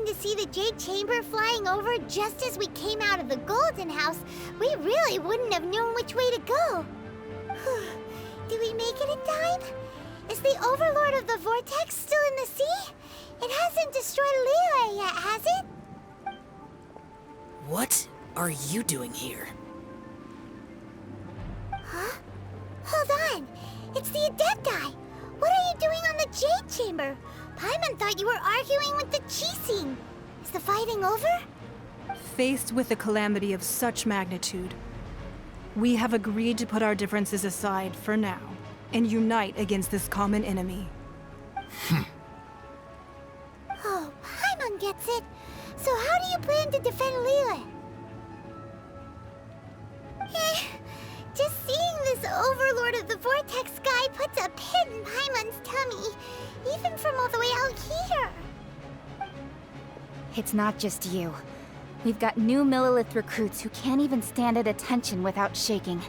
happened to see the Jade Chamber flying over just as we came out of the Golden House, we really wouldn't have known which way to go. Did we make it in time? Is the Overlord of the Vortex still in the sea? It hasn't destroyed Liyue yet, has it? What are you doing here? Huh? Hold on. It's the Adepti. What are you doing on the Jade Chamber? Paimon thought you were arguing with the Qixing. Is the fighting over? Faced with a calamity of such magnitude, we have agreed to put our differences aside for now and unite against this common enemy. Oh, Paimon gets it. So how do you plan to defend Liyue? Just seeing this Overlord of the Vortex guy puts a pit in Paimon's tummy, even from all the way out here. It's not just you. We've got new Millelith recruits who can't even stand at attention without shaking.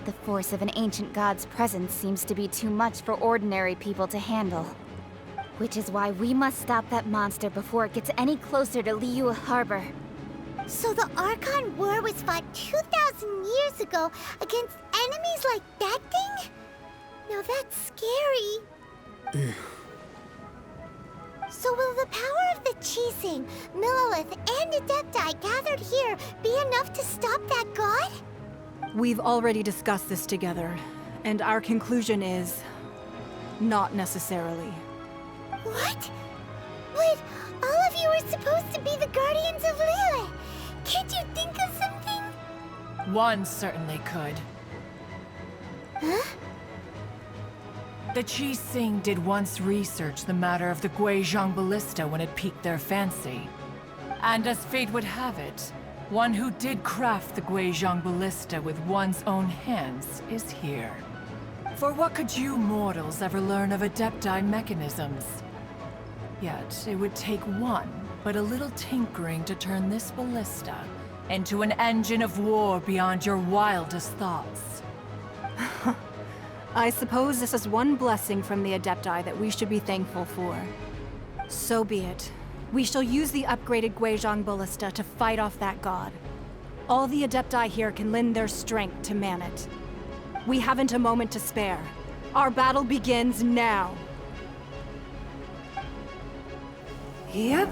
The force of an ancient god's presence seems to be too much for ordinary people to handle. Which is why we must stop that monster before it gets any closer to Liyue Harbor. So the Archon War was fought 2,000 years ago against enemies like that thing? Now that's scary. So will the power of the Qixing, Millelith, and Adepti gathered here be enough to stop that god? We've already discussed this together, and our conclusion is... not necessarily. What? But all of you are supposed to be the guardians of Liyue. Can't you think of something? One certainly could. Huh? The Qixing did once research the matter of the Guizhong Ballista when it piqued their fancy. And as fate would have it, one who did craft the Guizhong Ballista with one's own hands is here. For what could you mortals ever learn of Adepti mechanisms? Yet, it would take one, but a little tinkering to turn this ballista into an engine of war beyond your wildest thoughts. I suppose this is one blessing from the Adepti that we should be thankful for. So be it. We shall use the upgraded Guizhong Ballista to fight off that god. All the Adepti here can lend their strength to man it. We haven't a moment to spare. Our battle begins now. Yep.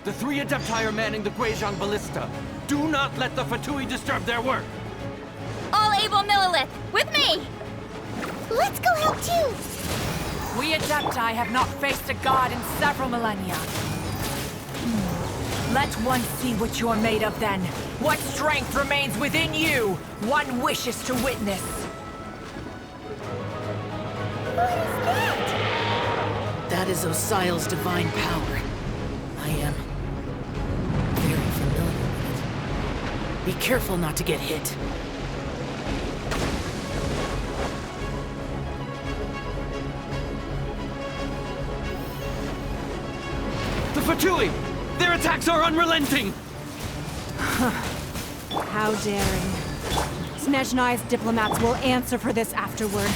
The three Adepti are manning the Guizhong Ballista. Do not let the Fatui disturb their work! All able Millelith, with me! Let's go help too! We Adepti have not faced a god in several millennia. Let one see what you're made of then. What strength remains within you, one wishes to witness. What is that? That is Osial's divine power. I am very familiar with it. Be careful not to get hit. The Fatui! Their attacks are unrelenting! How daring. Snezhnai's diplomats will answer for this afterward.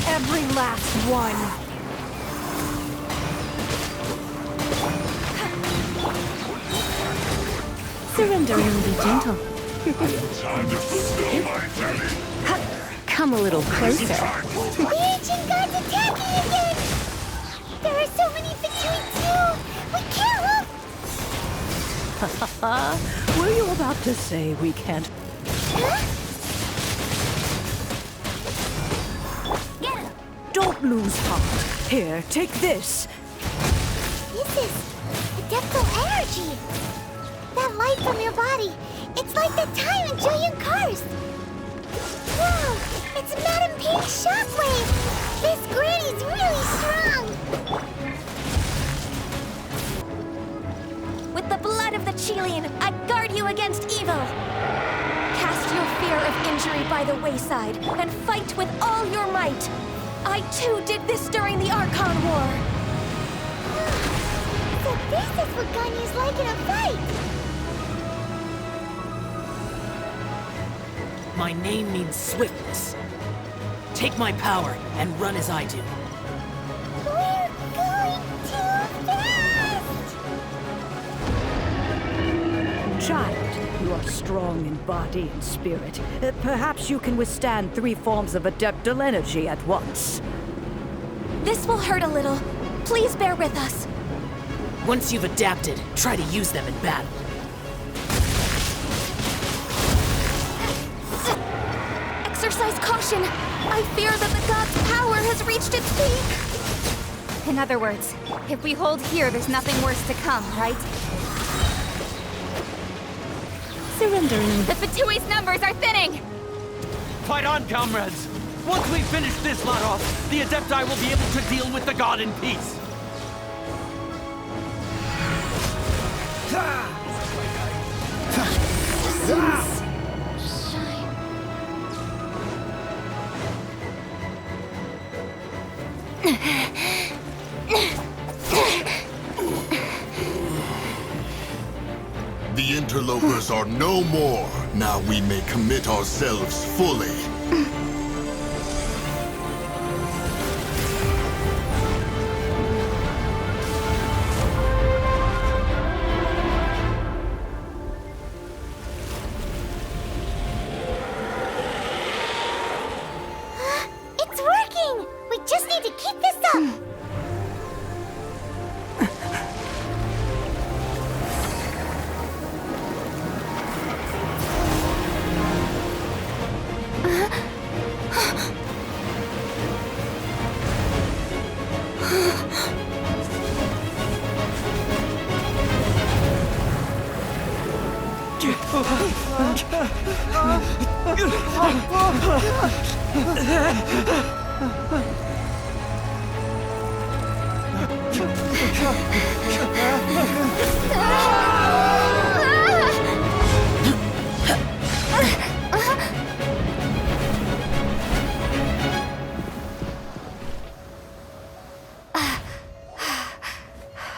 Every last one. Surrendering will be gentle. Come a little closer. The ancient gods attacking again! There are so many Fatui too! We can't look! Were you about to say we can't? Get him! Don't lose heart. Here, take this. This is adeptal energy! That light from your body, it's like the time in Julian Cars! Whoa! It's Madame Pink's shockwave! This granny's really strong! With the blood of the Chilean, I guard you against evil! Cast your fear of injury by the wayside, and fight with all your might! I too did this during the Archon War! So this is what Ganyu's like in a fight! My name means swiftness. Take my power and run as I do. We're going too fast! Child, you are strong in body and spirit. Perhaps you can withstand 3 forms of adeptal energy at once. This will hurt a little. Please bear with us. Once you've adapted, try to use them in battle. Exercise caution! I fear that the god's power has reached its peak! In other words, if we hold here, there's nothing worse to come, right? Surrendering. The Fatui's numbers are thinning! Fight on, comrades! Once we finish this lot off, the Adepti will be able to deal with the god in peace. The interlopers are no more. Now we may commit ourselves fully. It's working! We just need to keep this up!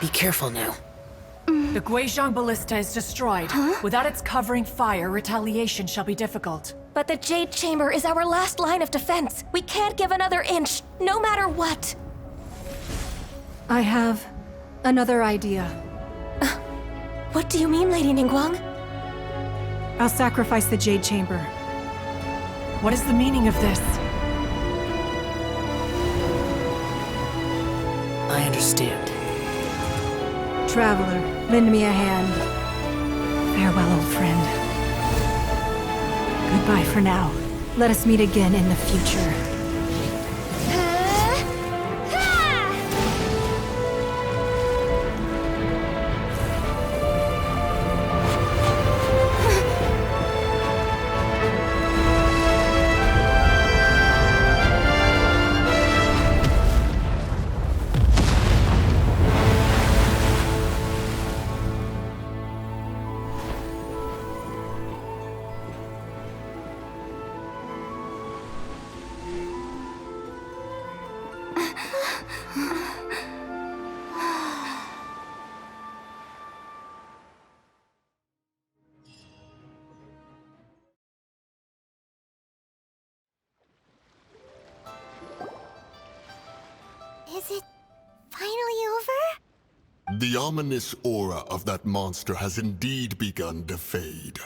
Be careful now. The Guizhong Ballista is destroyed. Without its covering fire, retaliation shall be difficult. But the Jade Chamber is our last line of defense. We can't give another inch, no matter what. I have another idea. What do you mean, Lady Ningguang? I'll sacrifice the Jade Chamber. What is the meaning of this? I understand. Traveler, lend me a hand. Farewell, old friend. Goodbye for now. Let us meet again in the future. Is it finally over? The ominous aura of that monster has indeed begun to fade.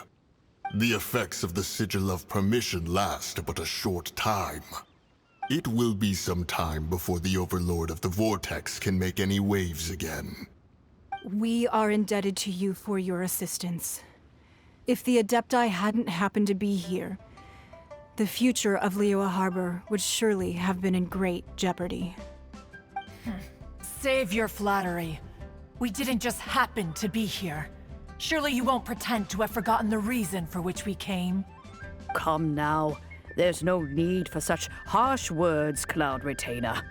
The effects of the Sigil of Permission last but a short time. It will be some time before the Overlord of the Vortex can make any waves again. We are indebted to you for your assistance. If the Adepti hadn't happened to be here, the future of Liyue Harbor would surely have been in great jeopardy. Save your flattery. We didn't just happen to be here. Surely you won't pretend to have forgotten the reason for which we came. Come now. There's no need for such harsh words, Cloud Retainer.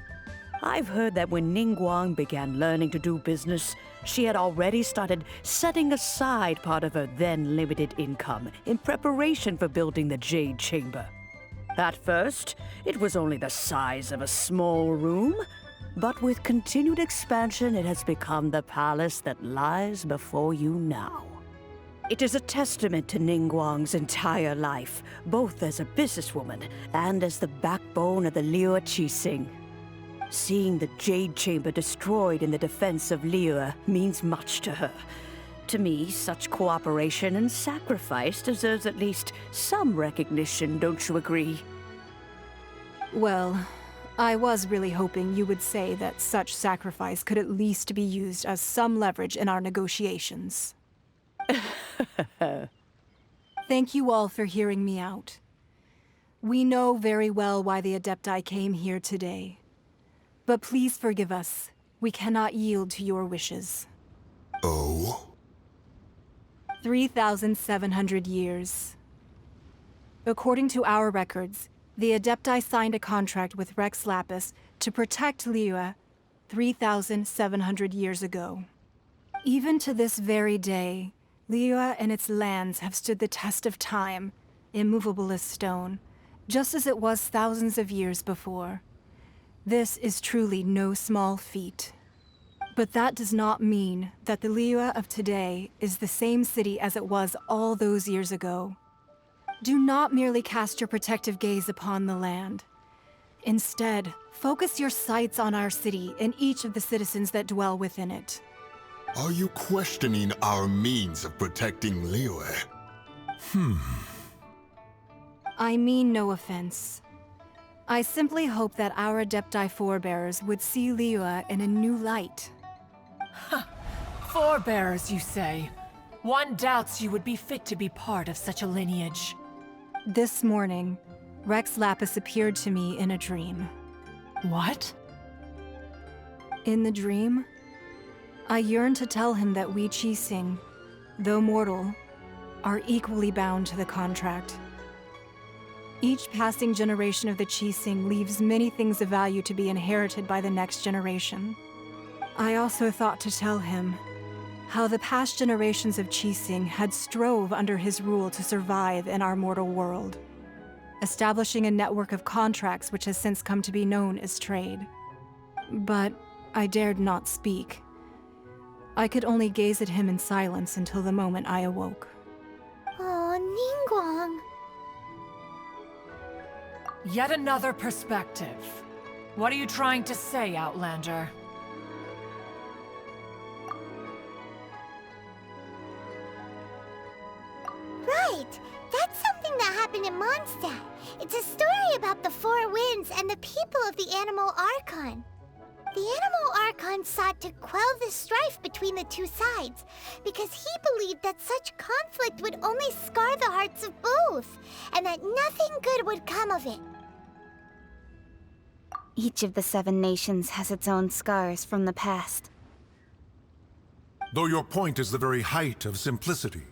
I've heard that when Ningguang began learning to do business, she had already started setting aside part of her then limited income in preparation for building the Jade Chamber. At first, it was only the size of a small room, but with continued expansion, it has become the palace that lies before you now. It is a testament to Ningguang's entire life, both as a businesswoman and as the backbone of the Liyue Qixing. Seeing the Jade Chamber destroyed in the defense of Liyue means much to her. To me, such cooperation and sacrifice deserves at least some recognition, don't you agree? Well, I was really hoping you would say that such sacrifice could at least be used as some leverage in our negotiations. Thank you all for hearing me out. We know very well why the Adepti came here today. But please forgive us. We cannot yield to your wishes. Oh? 3,700 years. According to our records, the Adepti signed a contract with Rex Lapis to protect Liyue 3,700 years ago. Even to this very day, Liyue and its lands have stood the test of time, immovable as stone, just as it was thousands of years before. This is truly no small feat. But that does not mean that the Liyue of today is the same city as it was all those years ago. Do not merely cast your protective gaze upon the land. Instead, focus your sights on our city and each of the citizens that dwell within it. Are you questioning our means of protecting Liyue? I mean no offense. I simply hope that our Adepti forebears would see Liyue in a new light. Forebears, you say? One doubts you would be fit to be part of such a lineage. This morning, Rex Lapis appeared to me in a dream. What? In the dream, I yearned to tell him that we Qixing, though mortal, are equally bound to the contract. Each passing generation of the Qixing leaves many things of value to be inherited by the next generation. I also thought to tell him how the past generations of Qixing had strove under his rule to survive in our mortal world, establishing a network of contracts which has since come to be known as trade. But I dared not speak. I could only gaze at him in silence until the moment I awoke. Oh, Ningguang. Yet another perspective. What are you trying to say, Outlander? Right! That's something that happened in Mondstadt. It's a story about the Four Winds and the people of the Animal Archon. The Animal Archon sought to quell the strife between the two sides, because he believed that such conflict would only scar the hearts of both, and that nothing good would come of it. Each of the 7 nations has its own scars from the past. Though your point is the very height of simplicity.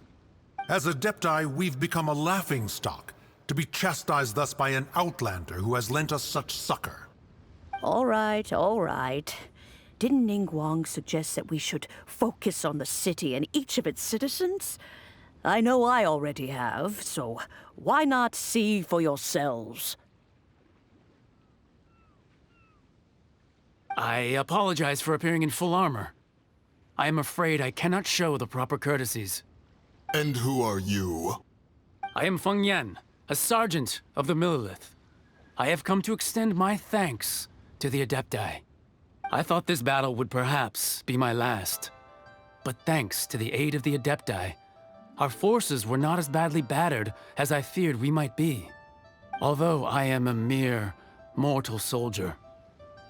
As Adepti, we've become a laughingstock, to be chastised thus by an outlander who has lent us such succor. All right, all right. Didn't Ningguang suggest that we should focus on the city and each of its citizens? I know I already have, so why not see for yourselves? I apologize for appearing in full armor. I am afraid I cannot show the proper courtesies. And who are you? I am Feng Yan, a sergeant of the Millelith. I have come to extend my thanks to the Adepti. I thought this battle would perhaps be my last. But thanks to the aid of the Adepti, Our forces were not as badly battered as I feared we might be. Although I am a mere mortal soldier,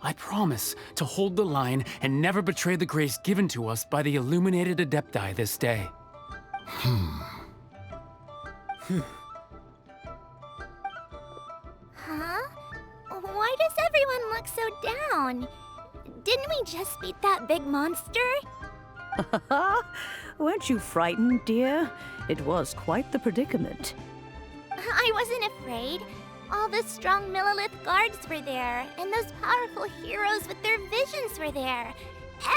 I promise to hold the line and never betray the grace given to us by the illuminated Adepti this day. Huh? Why does everyone look so down? Didn't we just beat that big monster? Weren't you frightened, dear? It was quite the predicament. I wasn't afraid. All the strong Millilith guards were there, and those powerful heroes with their visions were there.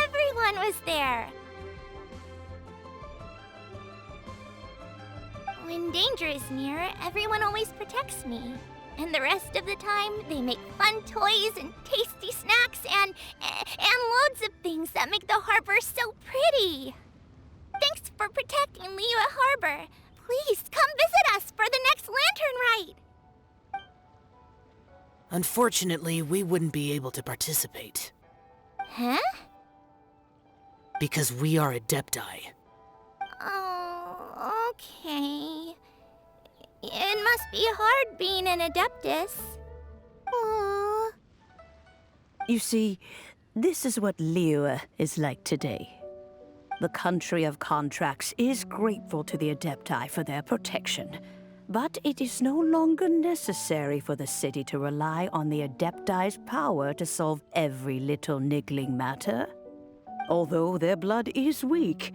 Everyone was there. When danger is near, everyone always protects me. And the rest of the time, they make fun toys and tasty snacks and loads of things that make the harbor so pretty. Thanks for protecting Liyue Harbor. Please come visit us for the next lantern rite. Unfortunately, we wouldn't be able to participate. Huh? Because we are Adepti. Oh, okay. It must be hard being an Adeptus. Aww. You see, this is what Liyue is like today. The country of contracts is grateful to the Adepti for their protection, but it is no longer necessary for the city to rely on the Adepti's power to solve every little niggling matter. Although their blood is weak,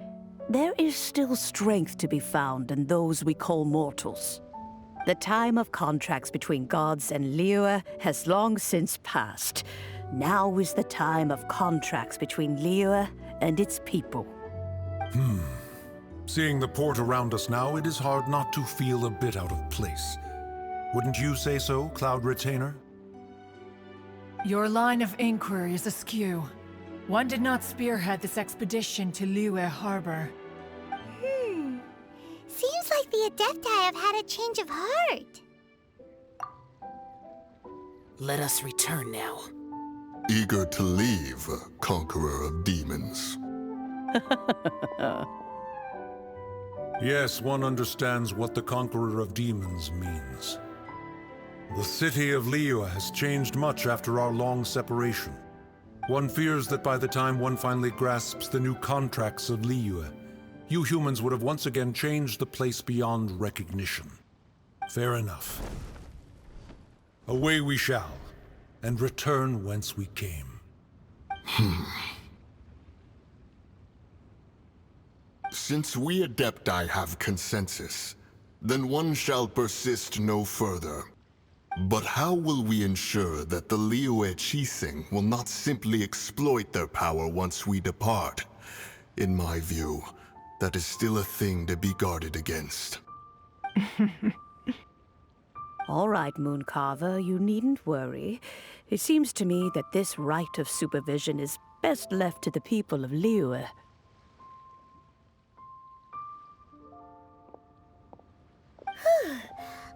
there is still strength to be found in those we call mortals. The time of contracts between gods and Liyue has long since passed. Now is the time of contracts between Liyue and its people. Seeing the port around us now, it is hard not to feel a bit out of place. Wouldn't you say so, Cloud Retainer? Your line of inquiry is askew. One did not spearhead this expedition to Liyue Harbor. Seems like the Adepti have had a change of heart. Let us return now. Eager to leave, conqueror of demons. Yes, one understands what the Conqueror of Demons means. The city of Liyue has changed much after our long separation. One fears that by the time one finally grasps the new contracts of Liyue, you humans would have once again changed the place beyond recognition. Fair enough. Away we shall, and return whence we came. Since we Adepti have consensus, then one shall persist no further. But how will we ensure that the Liyue Qixing will not simply exploit their power once we depart? In my view, that is still a thing to be guarded against. All right, Mooncarver, you needn't worry. It seems to me that this right of supervision is best left to the people of Liyue.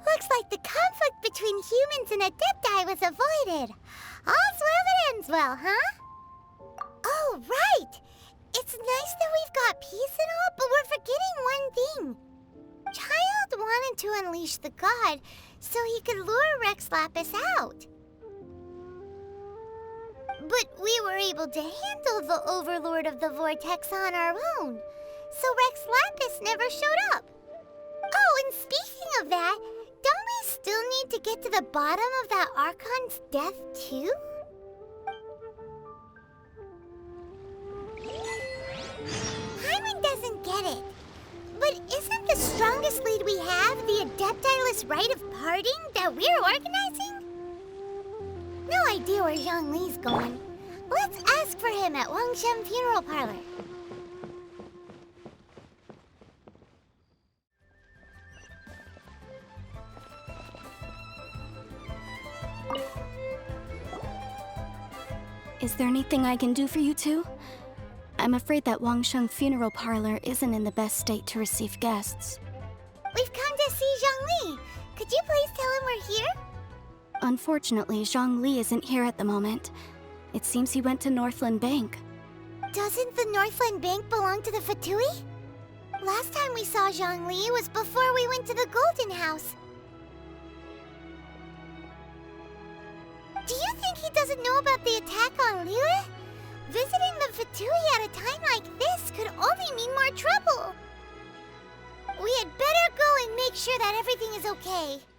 Looks like the conflict between humans and Adepti was avoided. All's well that ends well, huh? Oh, right! It's nice that we've got peace and all, but we're forgetting one thing. Child wanted to unleash the god so he could lure Rex Lapis out. But we were able to handle the Overlord of the Vortex on our own, so Rex Lapis never showed up. Oh, and speaking of that, don't we still need to get to the bottom of that Archon's death, too? Paimon doesn't get it. But isn't the strongest lead we have the Adepti-less rite of parting that we're organizing? No idea where Zhongli's going. Let's ask for him at Wangshen Funeral Parlor. Is there anything I can do for you two? I'm afraid that Wangshen Funeral Parlor isn't in the best state to receive guests. We've come to see Zhongli. Could you please tell him we're here? Unfortunately, Zhongli isn't here at the moment. It seems he went to Northland Bank. Doesn't the Northland Bank belong to the Fatui? Last time we saw Zhongli was before we went to the Golden House. Do you think he doesn't know about the attack on Liyue? Visiting the Fatui at a time like this could only mean more trouble. We had better go and make sure that everything is okay.